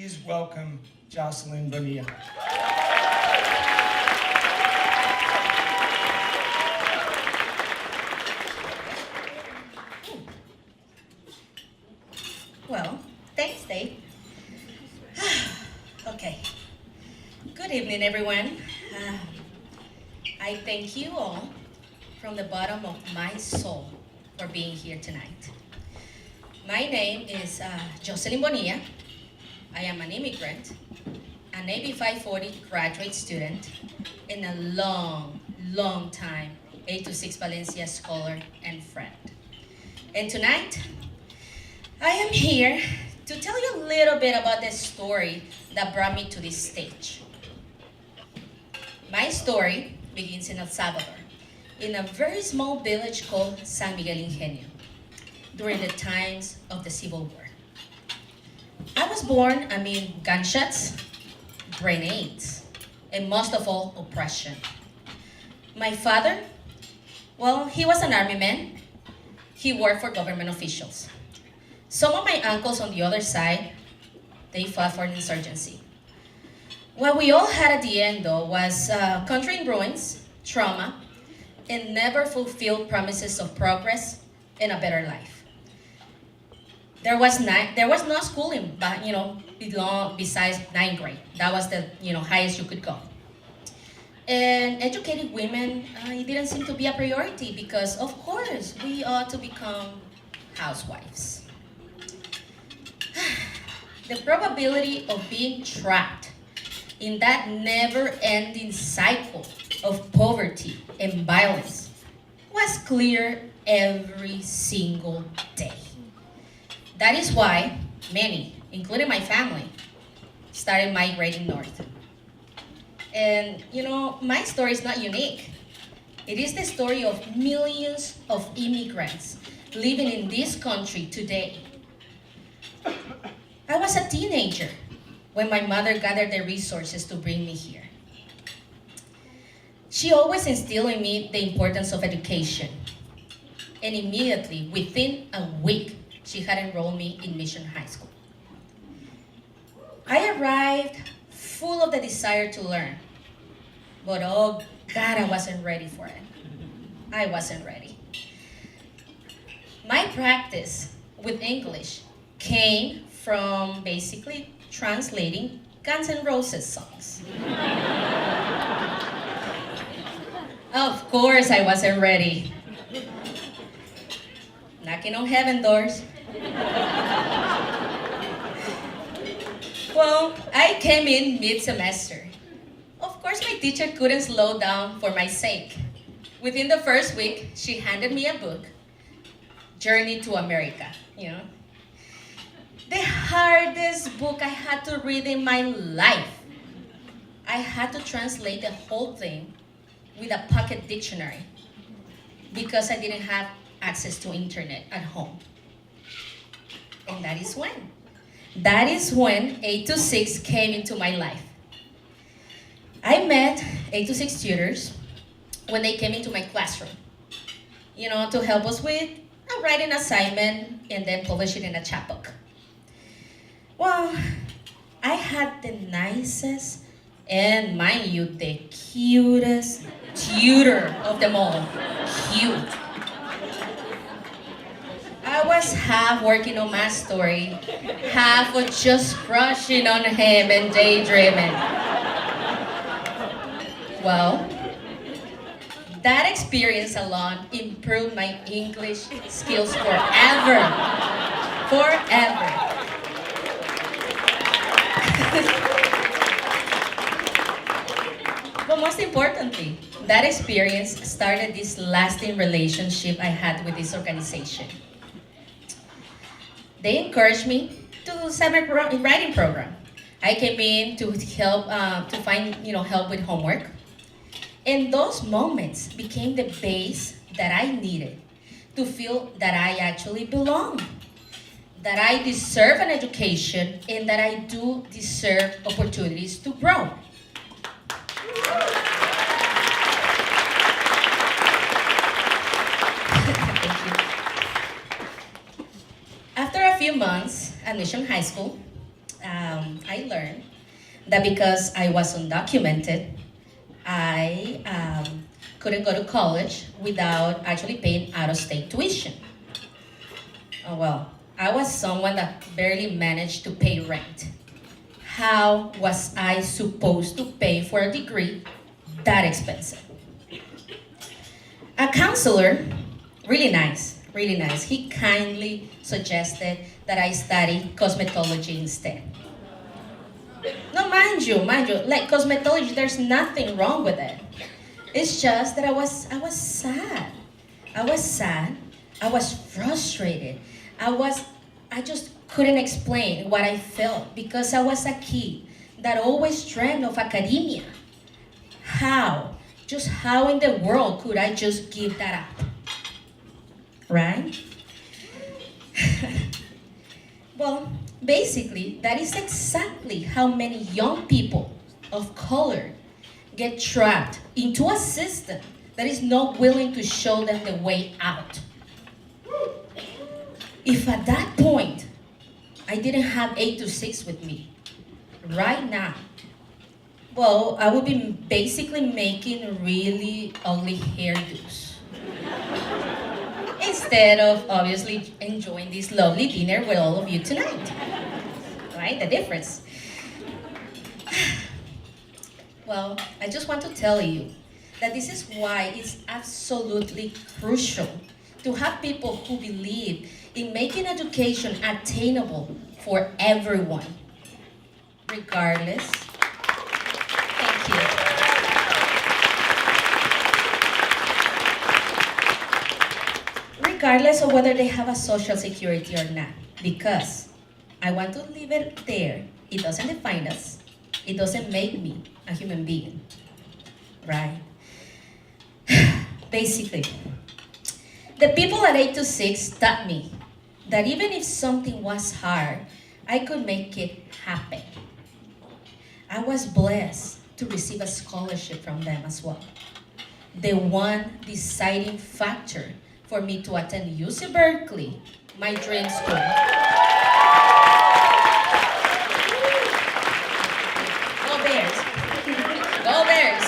please welcome Josselyn Bonilla. Well, thanks, Dave. Okay. Good evening, everyone. I thank you all from the bottom of my soul for being here tonight. My name is Josselyn Bonilla. I am an immigrant, an AB 540 graduate student, and a long time 826 Valencia scholar and friend. And tonight, I am here to tell you a little bit about the story that brought me to this stage. My story begins in El Salvador, in a very small village called San Miguel Ingenio, during the times of the Civil War. I was born amid gunshots, grenades, and most of all, oppression. My father, well, he was an army man. He worked for government officials. Some of my uncles on the other side, they fought for an insurgency. What we all had at the end, though, was country in ruins, trauma, and never fulfilled promises of progress and a better life. There was no schooling, but besides ninth grade. That was the highest you could go. And educated women, it didn't seem to be a priority because, of course, we ought to become housewives. The probability of being trapped in that never-ending cycle of poverty and violence was clear every single day. That is why many, including my family, started migrating north. And my story is not unique. It is the story of millions of immigrants living in this country today. I was a teenager when my mother gathered the resources to bring me here. She always instilled in me the importance of education. And immediately, within a week, she had enrolled me in Mission High School. I arrived full of the desire to learn. But oh God, I wasn't ready for it. I wasn't ready. My practice with English came from basically translating Guns N' Roses songs. Of course I wasn't ready. Knocking on heaven doors. Well, I came in mid-semester. Of course my teacher couldn't slow down for my sake. Within the first week, she handed me a book, Journey to America, The hardest book I had to read in my life. I had to translate the whole thing with a pocket dictionary because I didn't have access to internet at home. And that is when 826 came into my life. I met 826 tutors when they came into my classroom, to help us with a writing assignment and then publish it in a chapbook. Well, I had the nicest and, mind you, the cutest tutor of them all. Cute. I was half working on my story, half was just crushing on him and daydreaming. Well, that experience alone improved my English skills forever. Forever. But most importantly, that experience started this lasting relationship I had with this organization. They encouraged me to set a writing program. I came in to help to find help with homework. And those moments became the base that I needed to feel that I actually belong, that I deserve an education, and that I do deserve opportunities to grow. Thank you. After a few months at Mission High School, I learned that because I was undocumented, I couldn't go to college without actually paying out-of-state tuition. Oh, well, I was someone that barely managed to pay rent. How was I supposed to pay for a degree that expensive? A counselor, really nice, he kindly suggested that I study cosmetology instead. No, mind you, like cosmetology, there's nothing wrong with it. It's just that I was sad. I was sad. I was frustrated. I just couldn't explain what I felt because I was a kid that always dreamed of academia. How? Just how in the world could I just give that up? Right? Well, basically, that is exactly how many young people of color get trapped into a system that is not willing to show them the way out. If at that point I didn't have 8 to 6 with me, right now, well, I would be basically making really ugly hairdos. Instead of obviously enjoying this lovely dinner with all of you tonight. Right? The difference. Well, I just want to tell you that this is why it's absolutely crucial to have people who believe in making education attainable for everyone, regardless. Thank you. Regardless of whether they have a social security or not, because I want to leave it there. It doesn't define us. It doesn't make me a human being, right? Basically, the people at 8 to 6 taught me that even if something was hard, I could make it happen. I was blessed to receive a scholarship from them as well. The one deciding factor for me to attend UC Berkeley, my dream school. Go Bears. Go Bears.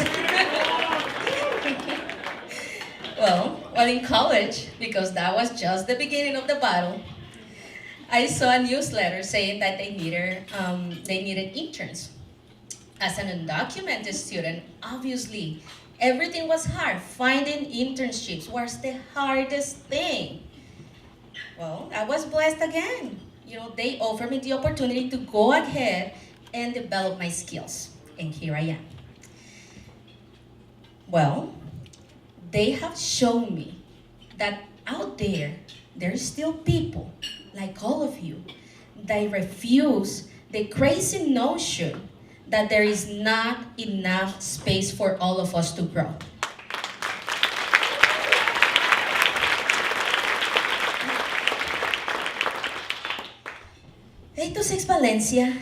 Well, in college, because that was just the beginning of the battle, I saw a newsletter saying that they needed interns. As an undocumented student, obviously, everything was hard. Finding internships was the hardest thing. Well, I was blessed again. They offered me the opportunity to go ahead and develop my skills. And here I am. Well, they have shown me that out there's still people like all of you that refuse the crazy notion that there is not enough space for all of us to grow. 8 to 6 Valencia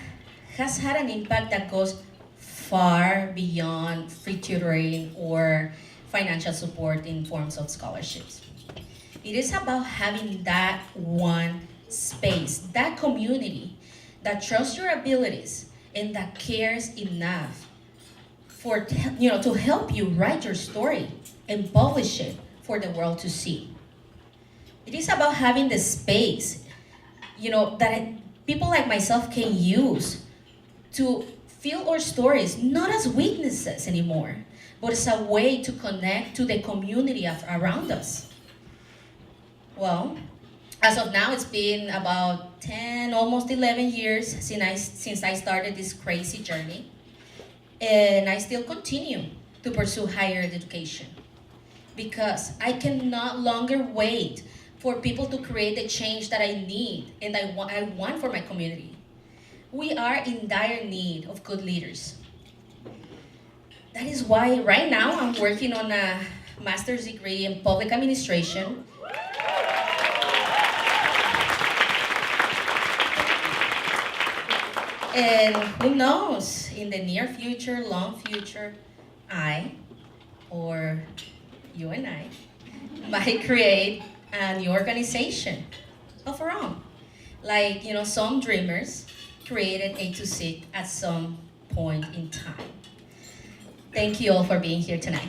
has had an impact that goes far beyond free tutoring or financial support in forms of scholarships. It is about having that one space, that community that trusts your abilities and that cares enough to help you write your story and publish it for the world to see. It is about having the space, that people like myself can use to feel our stories not as weaknesses anymore, but as a way to connect to the community around us. Well, as of now, it's been about 10, almost 11 years since I started this crazy journey. And I still continue to pursue higher education because I can no longer wait for people to create the change that I need and I want for my community. We are in dire need of good leaders. That is why right now I'm working on a master's degree in public administration. And who knows, in the near future, long future, or you and I, might create a new organization of our own. Like, some dreamers created a to sit at some point in time. Thank you all for being here tonight.